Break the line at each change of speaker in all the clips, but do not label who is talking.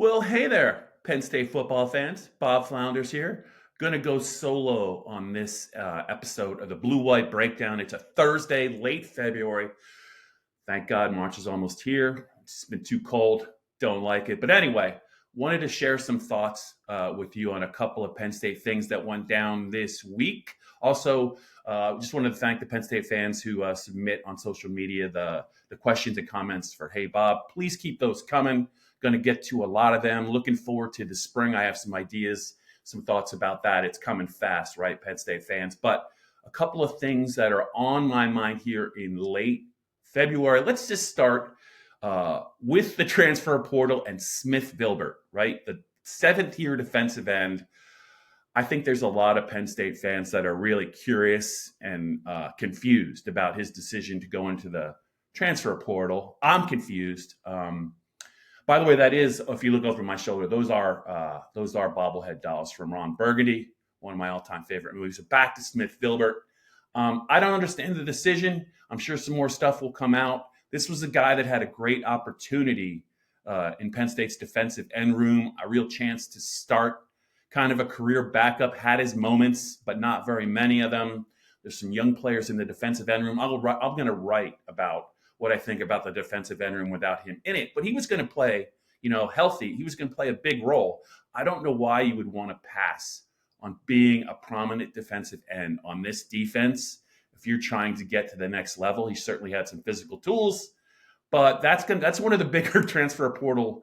Well, hey there, Penn State football fans. Bob Flounders here. Going to go solo on this episode of the Blue White Breakdown. It's a Thursday, late February. Thank God March is almost here. It's been too cold. Don't like it. But anyway, wanted to share some thoughts with you on a couple of Penn State things that went down this week. Also, just wanted to thank the Penn State fans who submit on social media the questions and comments for Hey Bob. Please keep those coming. Going to get to a lot of them. Looking forward to the spring. I have some ideas, some thoughts about that. It's coming fast, right, Penn State fans? But a couple of things that are on my mind here in late February. Let's just start with the transfer portal and Smith Vilbert, right? The seventh-year defensive end. I think there's a lot of Penn State fans that are really curious and confused about his decision to go into the transfer portal. I'm confused. By the way, that is, if you look over my shoulder, those are bobblehead dolls from Ron Burgundy, one of my all-time favorite movies. So back to Smith Vilbert. I don't understand the decision. I'm sure some more stuff will come out. This was a guy that had a great opportunity in Penn State's defensive end room, a real chance to start kind of a career backup, had his moments, but not very many of them. There's some young players in the defensive end room. I'm going to write about what I think about the defensive end room without him in it. But he was going to play, healthy. He was going to play a big role. I don't know why you would want to pass on being a prominent defensive end on this defense if you're trying to get to the next level. He certainly had some physical tools, but that's one of the bigger transfer portal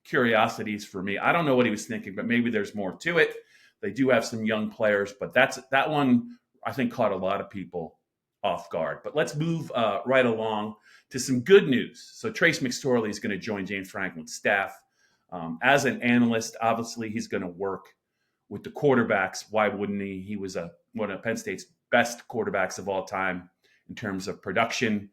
curiosities for me. I don't know what he was thinking, but maybe there's more to it. They do have some young players, but that one I think caught a lot of people off guard. But let's move right along to some good news. So Trace McSorley is going to join James Franklin's staff. As an analyst, obviously he's going to work with the quarterbacks. Why wouldn't he? He was one of Penn State's best quarterbacks of all time in terms of production.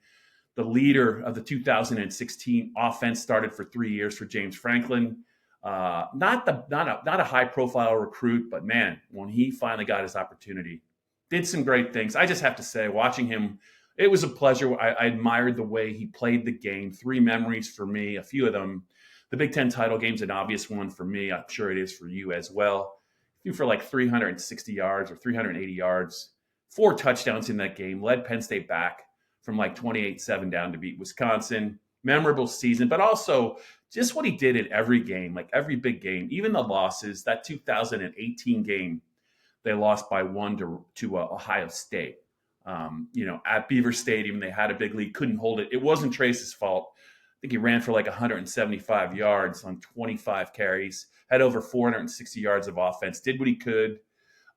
The leader of the 2016 offense, started for 3 years for James Franklin. Not a high profile recruit, but man, when he finally got his opportunity, did some great things. I just have to say, watching him, it was a pleasure. I admired the way he played the game. 3 memories for me, a few of them. The Big Ten title game's an obvious one for me. I'm sure it is for you as well. He threw for like 360 yards or 380 yards, 4 touchdowns in that game, led Penn State back from like 28-7 down to beat Wisconsin. Memorable season, but also just what he did in every game, like every big game, even the losses. That 2018 game, they lost by 1 to Ohio State. At Beaver Stadium, they had a big lead, couldn't hold it. It wasn't Trace's fault. I think he ran for like 175 yards on 25 carries, had over 460 yards of offense, did what he could,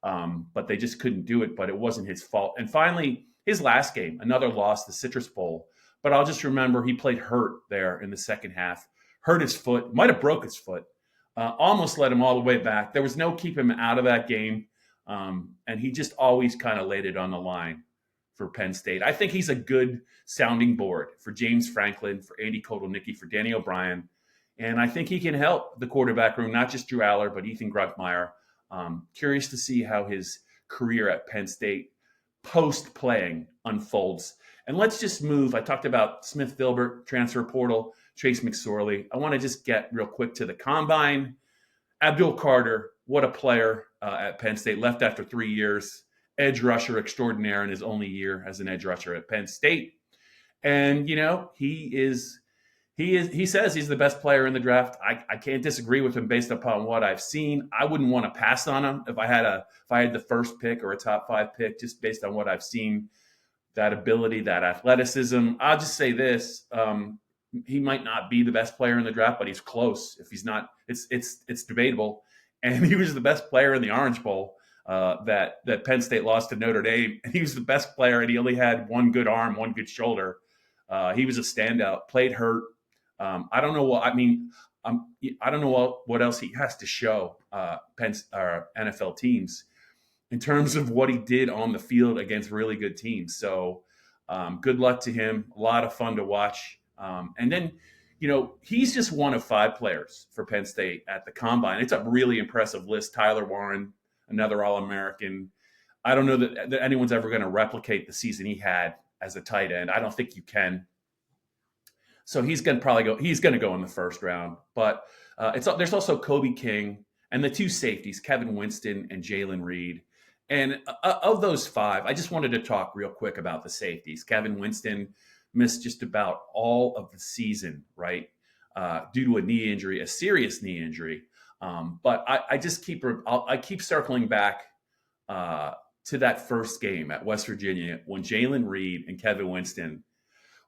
but they just couldn't do it. But it wasn't his fault. And finally, his last game, another loss, the Citrus Bowl. But I'll just remember he played hurt there in the second half, hurt his foot, might have broke his foot, almost led him all the way back. There was no keeping him out of that game. And he just always kind of laid it on the line for Penn State. I think he's a good sounding board for James Franklin, for Andy Kotelnicki, for Danny O'Brien. And I think he can help the quarterback room, not just Drew Aller, but Ethan Gruckmeyer. Curious to see how his career at Penn State post-playing unfolds. And let's just move. I talked about Smith Vilbert, transfer portal, Trace McSorley. I want to just get real quick to the combine. Abdul Carter, what a player at Penn State, left after 3 years, edge rusher extraordinaire in his only year as an edge rusher at Penn State. And, he says he's the best player in the draft. I can't disagree with him based upon what I've seen. I wouldn't want to pass on him if I had the first pick or a top 5 pick, just based on what I've seen, that ability, that athleticism. I'll just say this. He might not be the best player in the draft, but he's close. If he's not, it's debatable. And he was the best player in the Orange Bowl that Penn State lost to Notre Dame. And he was the best player, and he only had one good arm, one good shoulder. He was a standout, played hurt. I don't know what I don't know what else he has to show NFL teams in terms of what he did on the field against really good teams. So good luck to him. A lot of fun to watch. And then, he's just one of 5 players for Penn State at the combine. It's a really impressive list. Tyler Warren, another All-American. I don't know that anyone's ever going to replicate the season he had as a tight end. I don't think you can. So he's going to probably go. He's going to go in the first round. But there's also Kobe King and the two safeties, Kevin Winston and Jaylen Reed. And of those five, I just wanted to talk real quick about the safeties. Kevin Winston missed just about all of the season, right, due to a knee injury, a serious knee injury. But I just keep circling back to that first game at West Virginia when Jaylen Reed and Kevin Winston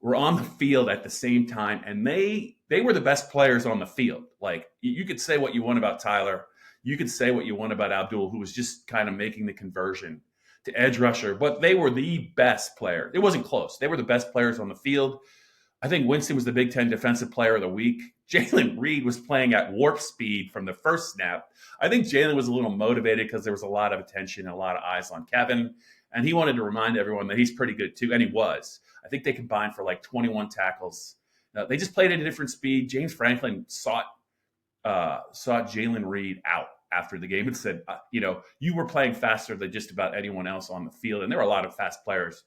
were on the field at the same time, and they were the best players on the field. Like, you could say what you want about Tyler, you could say what you want about Abdul, who was just kind of making the conversion to edge rusher, but they were the best player. It wasn't close. They were the best players on the field. I think Winston was the Big Ten Defensive Player of the Week. Jaylen Reed was playing at warp speed from the first snap. I think Jaylen was a little motivated because there was a lot of attention and a lot of eyes on Kevin, and he wanted to remind everyone that he's pretty good too, and he was. I think they combined for like 21 tackles. They just played at a different speed. James Franklin sought Jaylen Reed out after the game and said, you were playing faster than just about anyone else on the field. And there were a lot of fast players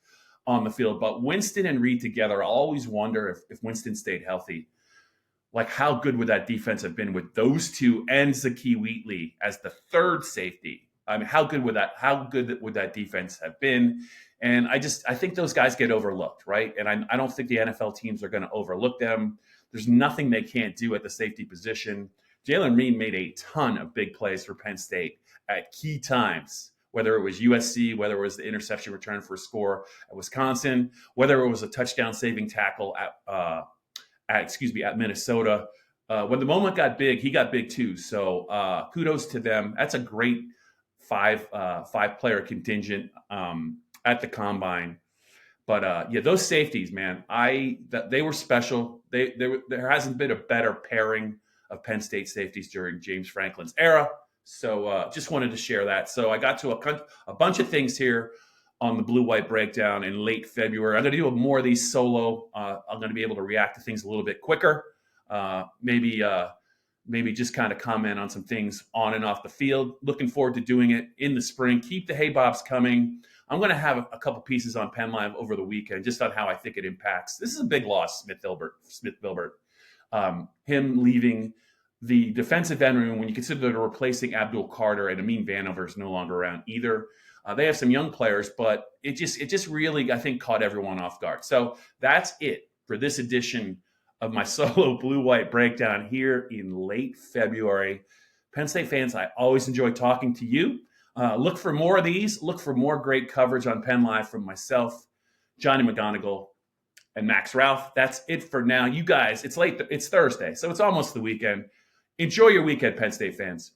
on the field. But Winston and Reed together, I always wonder if Winston stayed healthy, like how good would that defense have been with those two and Zakee Wheatley as the third safety? I mean, how good would that defense have been? And I think those guys get overlooked, right? And I don't think the NFL teams are going to overlook them. There's nothing they can't do at the safety position. Jaylen Reed made a ton of big plays for Penn State at key times, whether it was USC, whether it was the interception return for a score at Wisconsin, whether it was a touchdown saving tackle at Minnesota. When the moment got big, he got big too. So kudos to them. That's a great five-player contingent at the combine. But those safeties, man, they were special. There hasn't been a better pairing of Penn State safeties during James Franklin's era. So just wanted to share that. So I got to a bunch of things here on the Blue-White Breakdown in late February. I'm going to do more of these solo. I'm going to be able to react to things a little bit quicker. Maybe just kind of comment on some things on and off the field. Looking forward to doing it in the spring. Keep the Hey Bobs coming. I'm going to have a couple pieces on PennLive over the weekend, just on how I think it impacts. This is a big loss, Smith Vilbert. Him leaving the defensive end room when you consider they're replacing Abdul Carter and Amin Vanover is no longer around either. They have some young players, but it just really, I think, caught everyone off guard. So that's it for this edition of my solo Blue-White Breakdown here in late February. Penn State fans, I always enjoy talking to you. Look for more of these. Look for more great coverage on PennLive from myself, Johnny McGonigal, and Max Ralph. That's it for now. You guys, it's late. It's Thursday, so it's almost the weekend. Enjoy your weekend, Penn State fans.